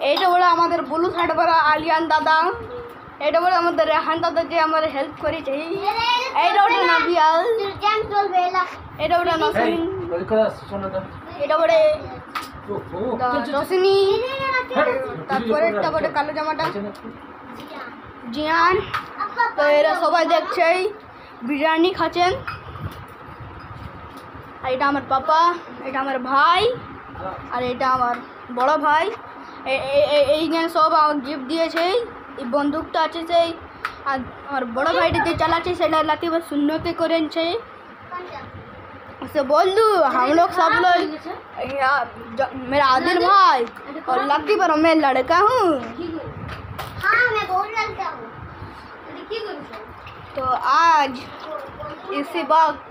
এইটা বলে আমাদের ব্লু শার্ট পরা আলিয়ান দাদা, এটা বলে আমাদের রেহান দাদা যে আমার হেল্প করেছে। এইটা ওটা নাবিয়াল, এটা ওটা নসরিন, এটা বলে রশনি, তারপরে এটা বলে কালো জামাটা জিয়ান। তো এরা সবাই দেখছে বিরিয়ানি খাচ্ছেন। আর এটা আমার পাপা, এটা আমার ভাই, আর এটা আমার বড় ভাই। এইখানে সব আমার গিফট দিয়েছে। এই বন্দুকটা আছে সেই, আর আমার বড় ভাইটা যে চালাচ্ছে সেটা लाती बस सुनने के करेंगे से बोल दूँ हम लोग सब लोग मेरा आदिल भाई और लकी पर मैं लड़का हूँ। हाँ मैं बहुत लड़का हूँ। तो आज इसी वक्त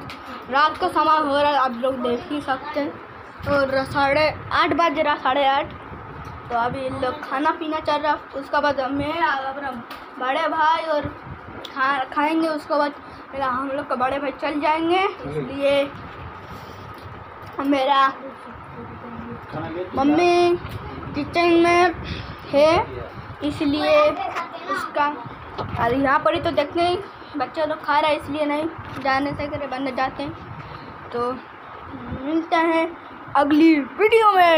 रात का समय हो रहा है, आप लोग देख ही सकते हैं। और 8:30 बज रहा, 8:30। तो अभी लोग खाना पीना चल रहा, उसके बाद मैं अपना बड़े भाई और खाएंगे। उसके बाद मेरा हम लोग का बड़े भाई चल जाएंगे, इसलिए मेरा मम्मी किचन में है, इसलिए उसका। और यहाँ पर ही तो देखते हैं बच्चे लोग खा रहा है, इसलिए नहीं जाने से करे बंद जाते हैं। तो मिलते हैं अगली वीडियो में।